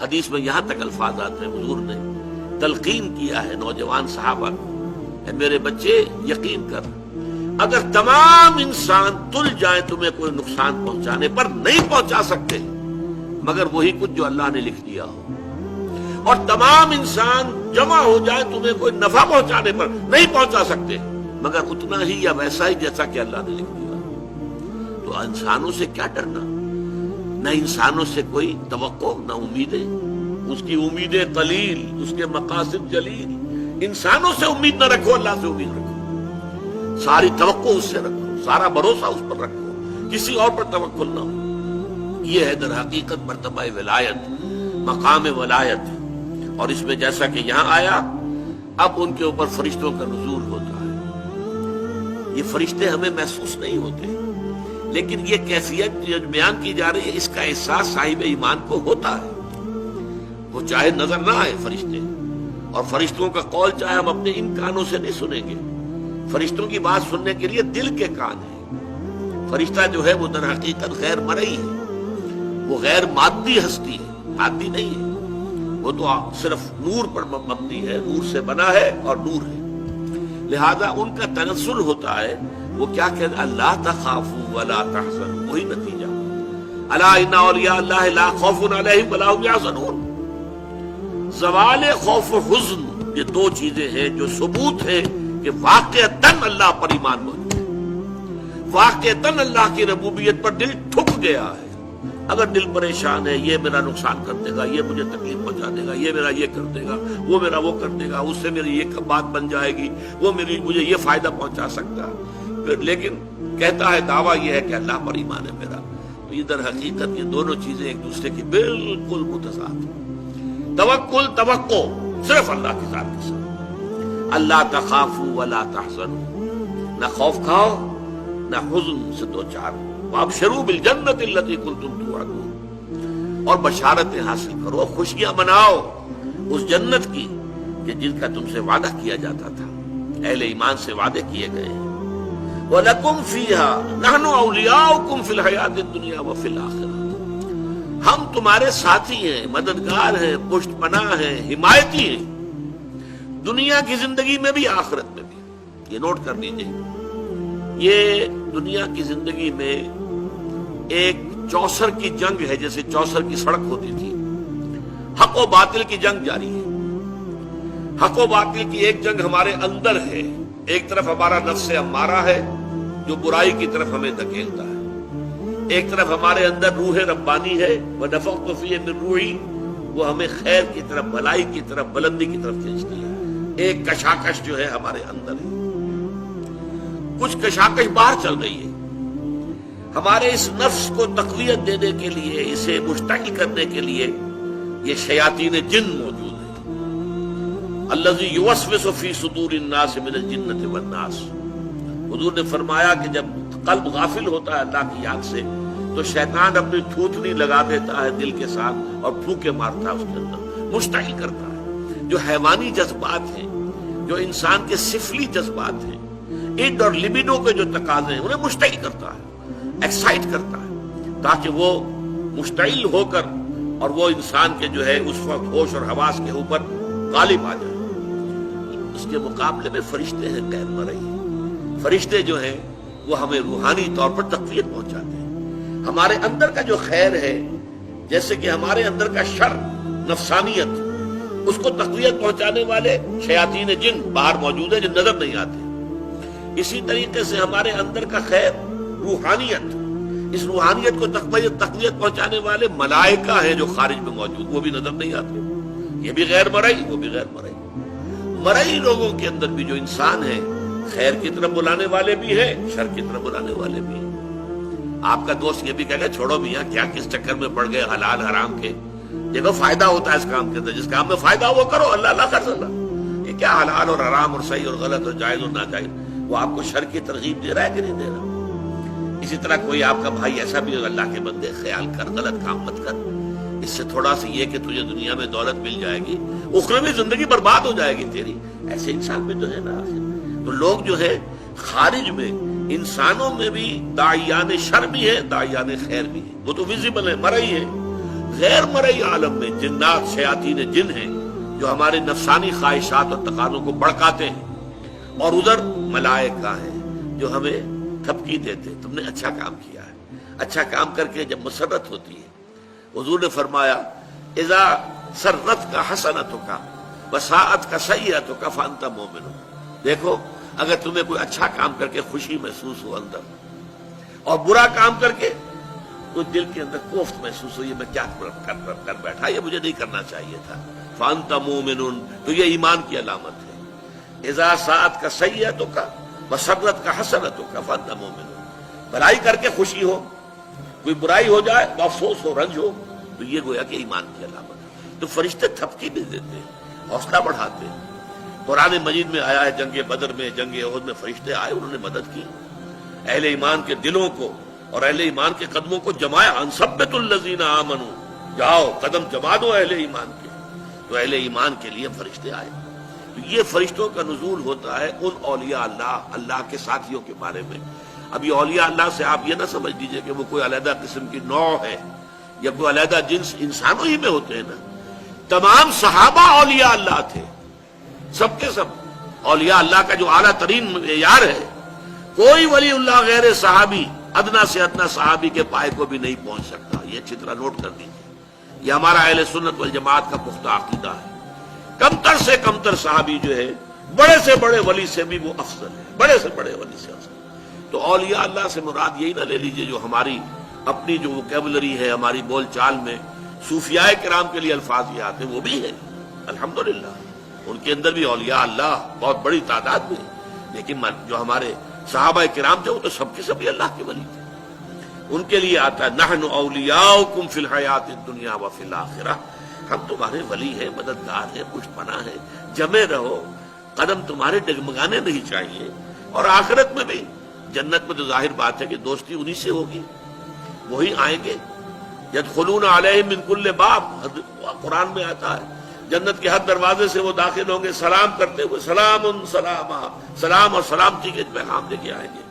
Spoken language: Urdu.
حدیث میں یہاں تک الفاظ آتے ہیں، حضور نے تلقین کیا ہے نوجوان صحابہ کو، کہ میرے بچے یقین کر، اگر تمام انسان تل جائیں تمہیں کوئی نقصان پہنچانے پر نہیں پہنچا سکتے مگر وہی کچھ جو اللہ نے لکھ دیا ہو، اور تمام انسان جمع ہو جائے تمہیں کوئی نفع پہنچانے پر نہیں پہنچا سکتے مگر اتنا ہی یا ویسا ہی جیسا کہ اللہ نے لکھ دیا۔ تو انسانوں سے کیا ڈرنا، نہ انسانوں سے کوئی توقع نہ امیدیں، اس کی امیدیں قلیل، اس کے مقاصد جلیل۔ انسانوں سے امید نہ رکھو، اللہ سے امید رکھو، ساری توقع اس سے رکھو، سارا بھروسہ اس پر رکھو، کسی اور پر توکل نہ ہو۔ یہ ہے در حقیقت مرتبہ ولایت، مقام ولایت۔ اور اس میں جیسا کہ یہاں آیا، اب ان کے اوپر فرشتوں کا نزول ہوتا ہے۔ یہ فرشتے ہمیں محسوس نہیں ہوتے، لیکن یہ کیفیت جو بیان کی جا رہی ہے، اس کا احساس صاحب ایمان کو ہوتا ہے۔ وہ چاہے نظر نہ آئے فرشتے، اور فرشتوں کا قول چاہے ہم اپنے ان کانوں سے نہیں سنیں گے، فرشتوں کی بات سننے کے لیے دل کے کان ہیں۔ فرشتہ جو ہے وہ در حقیقت غیر مرئی ہے، وہ غیر مادی ہستی ہے، مادی نہیں ہے، وہ تو صرف نور پر مبنی ہے، نور سے بنا ہے اور نور ہے۔ لہذا ان کا تنزل ہوتا ہے، وہ کیا کہتے ہیں، اللہ تخافوا ولا تحزنوا، وہی نتیجہ، الا ان اولیاء اللہ لا خوف علیہم ولا هم يحزنون۔ زوال خوف و حزن، یہ دو چیزیں ہیں جو ثبوت ہے کہ واقعتاً اللہ پر ایمان موجود ہے، واقعتاً اللہ کی ربوبیت پر دل ٹھک گیا ہے۔ اگر دل پریشان ہے، یہ میرا نقصان کر دے گا، یہ مجھے تکلیف پہنچا دے گا، یہ میرا یہ کر دے گا، وہ میرا وہ کر دے گا، اس سے میری یہ بات بن جائے گی، وہ مجھے یہ فائدہ پہنچا سکتا ہے، لیکن کہتا ہے دعویٰ یہ ہے کہ اللہ پر ایمان ہے میرا۔ تو یہ در حقیقت یہ دونوں چیزیں ایک دوسرے کی بالکل متضاد ہیں۔ توکل، توقع صرف اللہ کی ذات کے ساتھ، اللہ تخافوا ولا تحزنوا، نہ خوف کھاؤ نہ حزن سے دو چار ہو، وابشروا بالجنۃ التي كنتم توعدون، اور بشارتیں حاصل کرو، خوشیاں مناؤ اس جنت کی کہ جن کا تم سے وعدہ کیا جاتا تھا، اہل ایمان سے وعدے کیے گئے ہیں۔ وَلَكُمْ فِيهَا نَحْنُ أَوْلِيَاؤُكُمْ فِي الْحَيَاةِ الدُّنْيَا وَفِي الْآخِرَةِ، ہم تمہارے ساتھی ہیں، مددگار ہیں، پشت پناہ ہیں، حمایتی ہیں، دنیا کی زندگی میں بھی آخرت میں بھی۔ یہ نوٹ کر لیجیے، یہ دنیا کی زندگی میں ایک چوسر کی جنگ ہے، جیسے چوسر کی سڑک ہوتی تھی، حق و باطل کی جنگ جاری ہے۔ حق و باطل کی ایک جنگ ہمارے اندر ہے، ایک طرف ہمارا نفس امارہ ہے جو برائی کی طرف ہمیں دھکیلتا ہے، ایک طرف ہمارے اندر روح ربانی ہے، وَنَفَخْتُ فِيهِ مِن رُوحِي، وہ ہمیں خیر کی طرف، بھلائی کی طرف، بلندی کی طرف کھینچتی ہے۔ ایک کشاکش جو ہے ہمارے اندر ہے، کچھ کشاکش باہر چل رہی ہے۔ ہمارے اس نفس کو تقویت دینے کے لیے، اسے مشتعل کرنے کے لیے یہ شیاطین جن موجود ہیں۔ الذی یوسوس فی صدور الناس من الجنۃ والناس، حضور نے فرمایا کہ جب قلب غافل ہوتا ہے اللہ کی یاد سے تو شیطان اپنی تھوتنی لگا دیتا ہے دل کے ساتھ اور پھونکے مارتا ہے اس کے اندر، مشتعل کرتا ہے۔ جو حیوانی جذبات ہیں، جو انسان کے سفلی جذبات ہیں، اِڈ اور لبیڈو کے جو تقاضے ہیں، انہیں مشتعل کرتا ہے، ایکسائٹ کرتا ہے، تاکہ وہ مشتعل ہو کر اور وہ انسان کے جو ہے اس وقت ہوش اور حواس کے اوپر غالب آ جائے۔ اس کے مقابلے میں فرشتے ہیں غیر مرئی، فرشتے جو ہیں وہ ہمیں روحانی طور پر تقویت پہنچاتے ہیں۔ ہمارے اندر کا جو خیر ہے، جیسے کہ ہمارے اندر کا شر، نفسانیت، اس کو تقویت پہنچانے والے شیاطین جن باہر موجود ہیں جو نظر نہیں آتے، اسی طریقے سے ہمارے اندر کا خیر، روحانیت، اس روحانیت کو تقویت پہنچانے والے ملائکہ ہیں جو خارج میں موجود، وہ بھی نظر نہیں آتے، یہ بھی غیر مرئی، وہ بھی غیر مرئی۔ مرئی لوگوں کے اندر بھی جو انسان ہیں، خیر کی طرف بلانے والے بھی ہیں، شر کی طرف بلانے والے بھی ہیں۔ آپ کا دوست یہ بھی کہے گا چھوڑو میاں، کیا کس چکر میں پڑ گئے حلال حرام کے، دیکھو فائدہ ہوتا ہے اس کام کے اندر، جس کام میں فائدہ ہو وہ کرو، اللہ اللہ خرچ اللہ۔ یہ کیا حلال اور حرام اور صحیح اور غلط اور جائز اور ناجائز، وہ آپ کو شر کی ترغیب دے رہا ہے کہ نہیں دے رہا؟ اسی طرح کوئی آپ کا بھائی ایسا بھی اللہ کے بندے، خیال کر، غلط کام مت کر، اس سے تھوڑا سا یہ کہ تجھے دنیا میں دولت مل جائے گی، اخروی زندگی برباد ہو جائے گی تیری، ایسے انسان بھی تو ہے نا آخر۔ تو لوگ جو ہے خارج میں، انسانوں میں بھی داعیان شر بھی ہے، داعیان خیر بھی ہے، وہ تو ویزیبل ہے، مرئی ہے۔ غیر مرئی عالم میں جنات شیاطین جن ہیں جو ہمارے نفسانی خواہشات اور تقاضوں کو بڑکاتے ہیں، اور ادھر ملائکہ ہیں جو ہمیں تھپکی دیتے تم نے اچھا کام کیا ہے۔ اچھا کام کر کے جب مسرت ہوتی ہے، حضور نے فرمایا اذا سرت کا حسنتک وساءت کا سیئتک فانت مومن۔ دیکھو اگر تمہیں کوئی اچھا کام کر کے خوشی محسوس ہو اندر، اور برا کام کر کے تو دل کے اندر کوفت محسوس ہو، یہ میں کیا کر بیٹھا، یہ مجھے نہیں کرنا چاہیے تھا، فانت مومن، تو یہ ایمان کی علامت ہے۔ اذا ساءت کا سیئتک وسرت کا حسنتک فانت مومن، بھلائی کر کے خوشی ہو، کوئی برائی ہو جائے تو افسوس ہو، رنج ہو، تو یہ گویا کہ ایمان کی علامت ہے۔ تو فرشتے تھپکی بھی دیتے ہیں، حوصلہ بڑھاتے ہیں۔ قرآن مجید میں آیا ہے جنگ بدر میں، جنگ احد میں فرشتے آئے، انہوں نے مدد کی، اہل ایمان کے دلوں کو اور اہل ایمان کے قدموں کو جمایا۔ انثبت الذین آمنوا، جاؤ قدم جما دو اہل ایمان کے، تو اہل ایمان کے لیے فرشتے آئے۔ تو یہ فرشتوں کا نزول ہوتا ہے ان اولیاء اللہ، اللہ کے ساتھیوں کے بارے میں۔ اب یہ اولیاء اللہ سے آپ یہ نہ سمجھ لیجئے کہ وہ کوئی علیحدہ قسم کی نوع ہے یا کوئی علیحدہ جنس، انسانوں ہی میں ہوتے ہیں نا۔ تمام صحابہ اولیاء اللہ تھے، سب کے سب اولیاء اللہ کا جو اعلیٰ ترین معیار ہے، کوئی ولی اللہ غیر صحابی ادنا سے ادنا صحابی کے پائے کو بھی نہیں پہنچ سکتا۔ یہ اچھی طرح نوٹ کر دیجیے، یہ ہمارا اہل سنت والجماعت کا پختہ عقیدہ ہے۔ کمتر سے کمتر صحابی جو ہے بڑے سے بڑے ولی سے بھی وہ افضل ہے، بڑے سے بڑے ولی سے افضل۔ تو اولیاء اللہ سے مراد یہی نہ لے لیجیے جو ہماری اپنی جو ووکیبلری ہے، ہماری بول چال میں صوفیاء کرام کے لیے الفاظ یہ آتے ہیں، وہ بھی ہیں الحمدللہ، ان کے اندر بھی اولیاء اللہ بہت بڑی تعداد میں، لیکن جو ہمارے صحابہ کرام تھے وہ تو سب کے سب اللہ کے ولی تھے۔ ان کے لیے آتا ہے نحن اولیاؤکم فی الحیات الدنیا وفی الآخرہ، ہم تمہارے ولی ہیں، مددگار ہیں، پشت پناہ ہیں، جمے رہو، قدم تمہارے ڈگمگانے نہیں چاہیے۔ اور آخرت میں بھی، جنت میں تو ظاہر بات ہے کہ دوستی انہی سے ہوگی، وہی آئیں گے۔ یدخلون علیہم من کل باب، قرآن میں آتا ہے جنت کے ہر دروازے سے وہ داخل ہوں گے سلام کرتے ہوئے، سلام سلام، سلام اور سلامتی کے پیغام لے کے آئیں گے۔